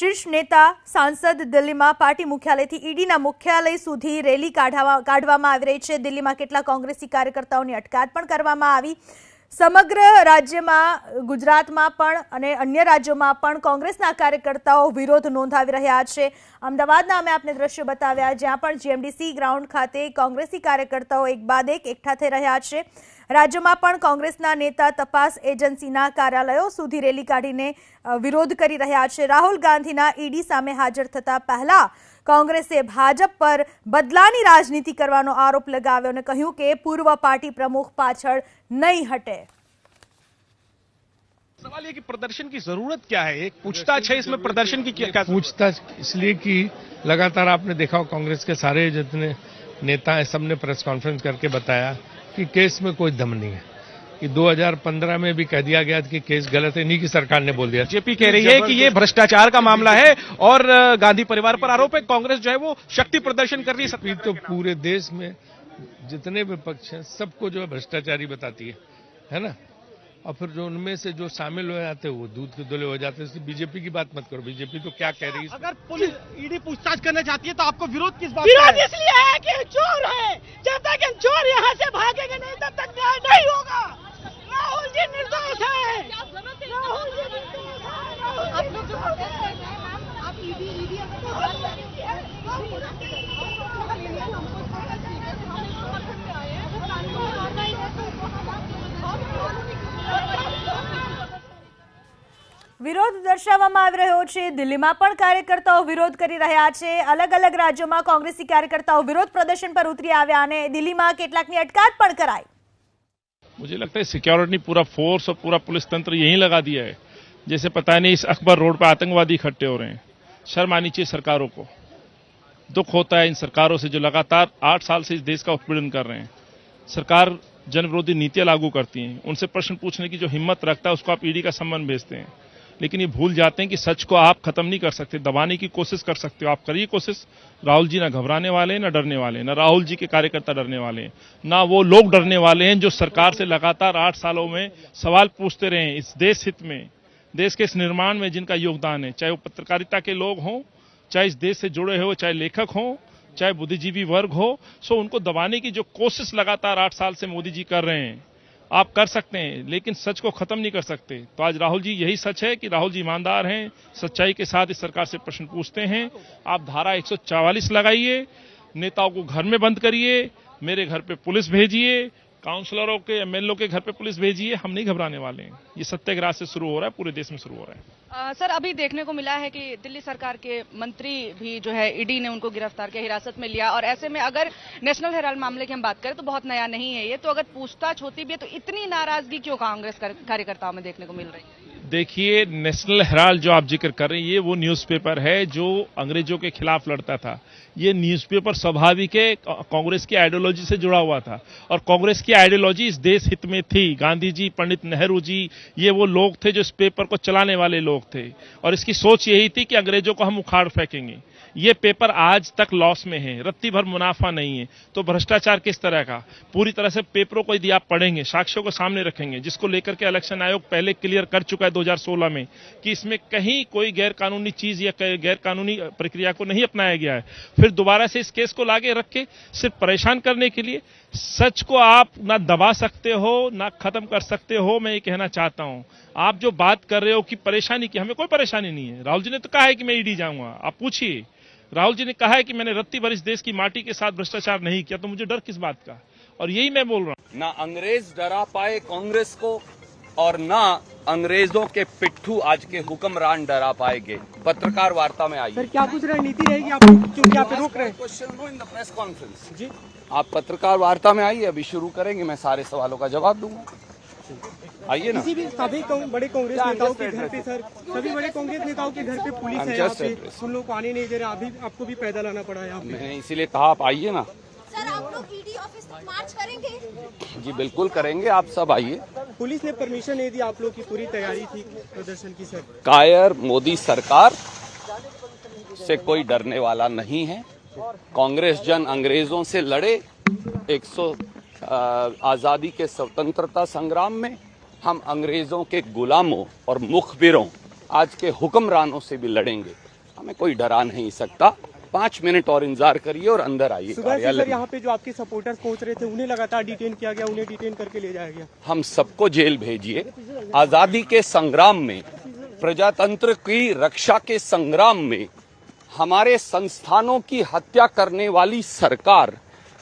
શીર્ષ નેતા સાંસદ દિલ્હીમાં પાર્ટી મુખ્યાલયથી ઈડીના મુખ્યાલય સુધી રેલી કાઢવામાં આવી રહી છે। દિલ્હીમાં કેટલાક કોંગ્રેસી કાર્યકર્તાઓની અટકાયત પણ કરવામાં આવી। સમગ્ર રાજ્યમાં ગુજરાતમાં પણ અને અન્ય રાજ્યોમાં પણ કોંગ્રેસના કાર્યકર્તાઓ વિરોધ નોંધાવી રહ્યા છે। અમદાવાદના અમે આપને દ્રશ્યો બતાવ્યા જ્યાં પણ જીએમડીસી ગ્રાઉન્ડ ખાતે કોંગ્રેસી કાર્યકર્તાઓ એક બાદ એક એકઠા થઈ રહ્યા છે। રાજ્યમાં પણ કોંગ્રેસના नेता तपास एजेंसीना कार्यालयों सुधी रेली काढीने विरोध करी रह्या छे। राहुल गांधीना ईडी सामे हाजर थता पहला कांग्रेसे भाजप पर बदलानी राजनीति करवानो आरोप लगाव्यो अने कह्युं के पूर्व पार्टी प्रमुख पाछळ नहीं हटे। सवाल ये कि प्रदर्शन की जरूरत क्या है? एक पूछताछ है इसमें, प्रदर्शन की क्या पूछताछ इसलिए कि लगातार आपने देखा हो कांग्रेस के सारे जितने नेता हैं सबने प्रेस कॉन्फ्रेंस करके बताया कि केस में कोई दम नहीं है। कि 2015 में भी कह दिया गया कि केस गलत है, नहीं की सरकार ने बोल दिया। बीजेपी कह रही है कि ये भ्रष्टाचार का मामला है और गांधी परिवार पर आरोप है, कांग्रेस जो है वो शक्ति प्रदर्शन कर रही है। तो पूरे देश में जितने विपक्ष हैं सबको जो है भ्रष्टाचारी बताती है ना। और फिर जो उनमें से जो शामिल हो जाते हैं वो दूध के धुले हो जाते हैं। बीजेपी की बात मत करो, बीजेपी तो क्या कह रही है। अगर पुलिस ईडी पूछताछ करना चाहती है तो आपको विरोध किस बात? विरोध इसलिए है कि चोर है। जब तक हम चोर यहाँ से भागेंगे नहीं तब तक न्याय नहीं होगा। राहुल जी निर्दोष है। राहुल जी निर्दोष विरोध दर्शावવામાં આવી રહ્યો છે। દિલ્હીમાં પણ કાર્યકર્તાઓ વિરોધ કરી રહ્યા છે। અલગ અલગ રાજ્યોમાં કોંગ્રેસી કાર્યકર્તાઓ વિરોધ પ્રદર્શન પર ઉતરી આવ્યા અને દિલ્હીમાં કેટલાકની અટકાયત પણ કરાઈ। मुझे लगता है सिक्योरिटी पूरा फोर्स और पूरा पुलिस तंत्र यहीं लगा दिया है। जैसे पता नहीं इस अकबर रोड पर आतंकवादी इकट्ठे हो रहे हैं। शर्म आनी चाहिए सरकारों को। दुख होता है इन सरकारों से जो लगातार 8 साल से इस देश का उत्पीड़न कर रहे हैं। सरकार जन विरोधी नीतियां लागू करती हैं, उनसे प्रश्न पूछने की जो हिम्मत रखता है उसको आप ईडी का सम्मान भेजते हैं। लेकिन ये भूल जाते हैं कि सच को आप खत्म नहीं कर सकते, दबाने की कोशिश कर सकते हो। आप करिए कोशिश। राहुल जी ना घबराने वाले हैं, ना डरने वाले हैं, ना राहुल जी के कार्यकर्ता डरने वाले हैं, ना वो लोग डरने वाले हैं जो सरकार से लगातार 8 सालों में सवाल पूछते रहे हैं इस देश हित में, देश के इस निर्माण में जिनका योगदान है। चाहे वो पत्रकारिता के लोग हों, चाहे इस देश से जुड़े हो, चाहे लेखक हों, चाहे बुद्धिजीवी वर्ग हो। सो उनको दबाने की जो कोशिश लगातार 8 साल से मोदी जी कर रहे हैं, आप कर सकते हैं लेकिन सच को खत्म नहीं कर सकते। तो आज राहुल जी यही सच है कि राहुल जी ईमानदार हैं, सच्चाई के साथ इस सरकार से प्रश्न पूछते हैं। आप धारा 144 लगाइए, नेताओं को घर में बंद करिए, मेरे घर पे पुलिस भेजिए, काउंसलरों के एमएलए के घर पे पुलिस भेजिए। हम नहीं घबराने वाले हैं। ये सत्याग्रह से शुरू हो रहा है, पूरे देश में शुरू हो रहा है। सर अभी देखने को मिला है कि दिल्ली सरकार के मंत्री भी जो है ईडी ने उनको गिरफ्तार किया, हिरासत में लिया। और ऐसे में अगर नेशनल हेराल्ड मामले की हम बात करें तो बहुत नया नहीं है ये। तो अगर पूछताछ होती भी है तो इतनी नाराजगी क्यों कांग्रेस कार्यकर्ताओं में देखने को मिल रही है? देखिए, नेशनल हेराल्ड जो आप जिक्र कर रहे हैं ये वो न्यूज़पेपर है जो अंग्रेजों के खिलाफ लड़ता था। ये न्यूज़पेपर स्वाभाविक है, कांग्रेस की आइडियोलॉजी से जुड़ा हुआ था और कांग्रेस की आइडियोलॉजी इस देश हित में थी। गांधी जी, पंडित नेहरू जी, ये वो लोग थे जो इस पेपर को चलाने वाले लोग थे और इसकी सोच यही थी कि अंग्रेजों को हम उखाड़ फेंकेंगे। ये पेपर आज तक लॉस में है, रत्ती भर मुनाफा नहीं है। तो भ्रष्टाचार किस तरह का, पूरी तरह से पेपरों को यदि आप पढ़ेंगे, साक्ष्यों को सामने रखेंगे, जिसको लेकर के इलेक्शन आयोग पहले क्लियर कर चुका है 2016 में कि इसमें कहीं कोई गैर कानूनी चीज या गैर कानूनी प्रक्रिया को नहीं अपनाया गया है। फिर दोबारा से इस केस को लाके रख के सिर्फ परेशान करने के लिए, सच को आप ना दबा सकते हो ना खत्म कर सकते हो। मैं ये कहना चाहता हूं, आप जो बात कर रहे हो कि परेशानी की, हमें कोई परेशानी नहीं है। राहुल जी ने तो कहा है कि मैं ईडी जाऊंगा, आप पूछिए। राहुल जी ने कहा है कि मैंने रत्ती भर इस देश की माटी के साथ भ्रष्टाचार नहीं किया, तो मुझे डर किस बात का? और यही मैं बोल रहा हूं। ना अंग्रेज डरा पाए कांग्रेस को और ना अंग्रेजों के पिट्ठू आज के हुक्मरान डरा पाएंगे। पत्रकार वार्ता में आइए। सर क्या कुछ रणनीति रहेगी आप क्योंकि आप रोक रहे हैं? Question no in the press conference जी। आप पत्रकार वार्ता में आइए, अभी शुरू करेंगे, मैं सारे सवालों का जवाब दूंगा। आइए ना। किसी भी सभी बड़े कांग्रेस नेताओं के घर पे सर, सभी बड़े कांग्रेस नेताओं के घर पे पुलिस है यहाँ पे, उन लोगों को आने नहीं दे रहे। अभी आपको भी पैदल आना पड़ा है यहाँ पे। मैंने इसीलिए कहा आप आइए ना। सर आप लोग ईडी ऑफिस तक मार्च करेंगे? जी बिल्कुल करेंगे, आप सब आइए। पुलिस ने परमिशन नहीं दी, आप लोग की पूरी तैयारी थी प्रदर्शन की सर। कायर मोदी सरकार से कोई डरने वाला नहीं है। कांग्रेस जन अंग्रेजों से लड़े। आजादी के स्वतंत्रता संग्राम में हम अंग्रेजों के गुलामों और मुखबिरों, आज के हुक्मरानों से भी लड़ेंगे। हमें कोई डरा नहीं सकता। 5 मिनट और इंतजार करिए और अंदर आइए कार्यालय में। यहाँ पे जो आपके सपोर्टर्स पहुंच रहे थे उन्हें लगातार डिटेन किया गया, उन्हें डिटेन करके ले जाया गया। हम सबको जेल भेजिए। आजादी के संग्राम में, प्रजातंत्र की रक्षा के संग्राम में हमारे संस्थानों की हत्या करने वाली सरकार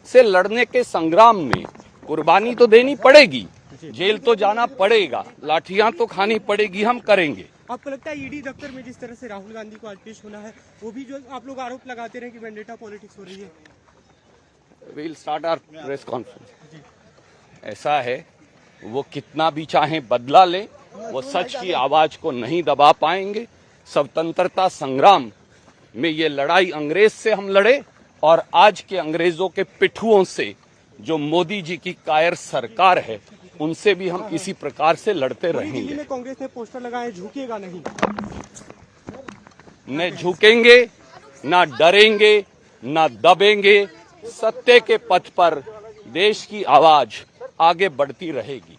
से लड़ने के संग्राम में कुर्बानी तो देनी पड़ेगी, जेल तो जाना पड़ेगा, लाठियां तो खानी पड़ेगी, हम करेंगे। आपको लगता है ईडी दफ्तर में जिस तरह से राहुल गांधी को आज पेश होना है, वो भी जो आप लोग आरोप लगाते रहे कि वेंडेटा पॉलिटिक्स हो रही है? We'll start our press conference। ऐसा है, वो कितना भी चाहे बदला ले, वो सच की आवाज को नहीं दबा पाएंगे। स्वतंत्रता संग्राम में ये लड़ाई अंग्रेज से हम लड़े और आज के अंग्रेजों के पिट्ठुओं से जो मोदी जी की कायर सरकार है उनसे भी हम इसी प्रकार से लड़ते रहेंगे। दिल्ली में कांग्रेस ने पोस्टर लगाए, झुकेगा नहीं। न झुकेंगे, न डरेंगे, न दबेंगे। सत्य के पथ पर देश की आवाज आगे बढ़ती रहेगी।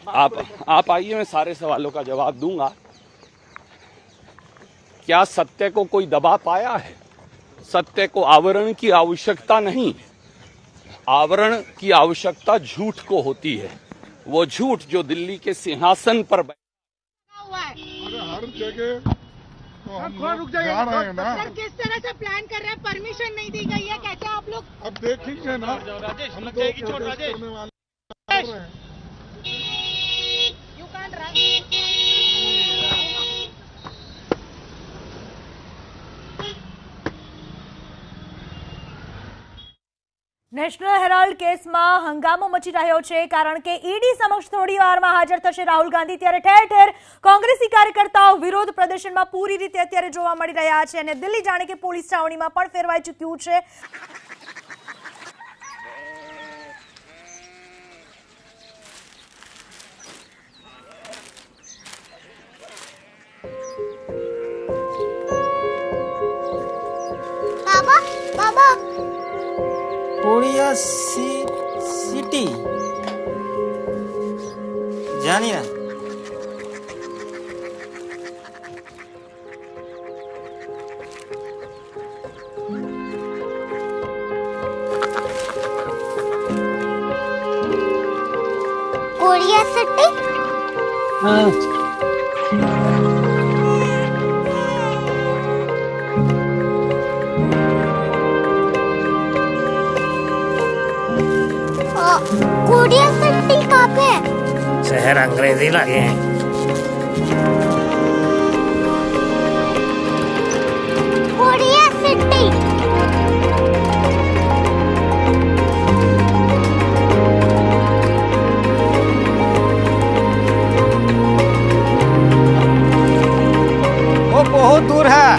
आप आइए, मैं सारे सवालों का जवाब दूंगा। क्या सत्य को कोई दबा पाया है? सत्य को आवरण की आवश्यकता नहीं, आवरण की आवश्यकता झूठ को होती है। वो झूठ जो दिल्ली के सिंहासन पर हुआ है। हर जगह तो हम लोग जा रहे हैं ना। सर किस तरह से प्लान कर रहे हैं? परमिशन नहीं दी गई है, कैसे आप लोग? अब देखेंगे ना, हम तो प्रोटेस्ट करने वाले हैं। You can't run. National Herald કેસમાં હંગામો મચી રહ્યો છે કારણ કે ઈડી સમક્ષ થોડી વારમાં હાજર થશે રાહુલ ગાંધી, ત્યારે ઠેર ઠેર કોંગ્રેસી કાર્યકર્તાઓ વિરોધ પ્રદર્શનમાં પૂરી રીતે અત્યારે જોવા મળી રહ્યા છે અને દિલ્હી જાણે કે પોલીસ છાવણીમાં પણ ફેરવાઈ ચૂક્યું છે। बाबा बाबा कोरिया सिटी जानिए कोरिया सिटी। कोरिया सिटी कहाँ पे है? शहर अंग्रेजी लगे हैं। Korea city. वो बहुत दूर है।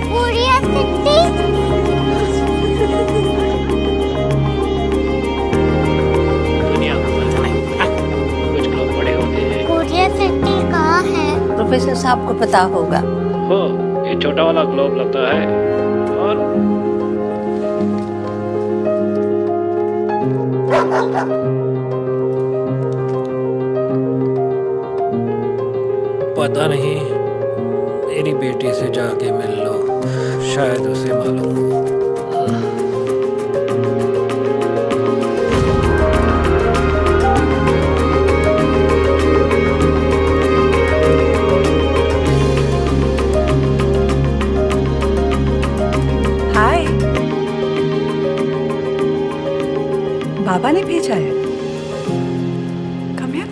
Korea city. दुनिया कुछ लोग बड़े होते हैं। कोरिया सिटी कहाँ है? प्रोफेसर साहब को पता होगा। हो ये छोटा वाला ग्लोब लगता है और पता नहीं, मेरी बेटी से जाके मिल लो, शायद उसे मालूम हो। हाय, बाबा ने भेजा है। Come here.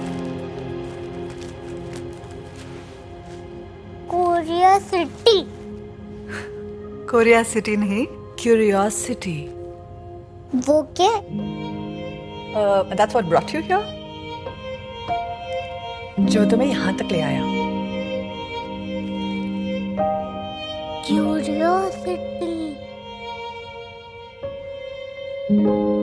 Korea city. Korea city नहीं, क्यूरियोसिटी। वो क्या? That's what brought you here? जो तुम्हें यहाँ तक ले आया। क्यूरियोसिटी। है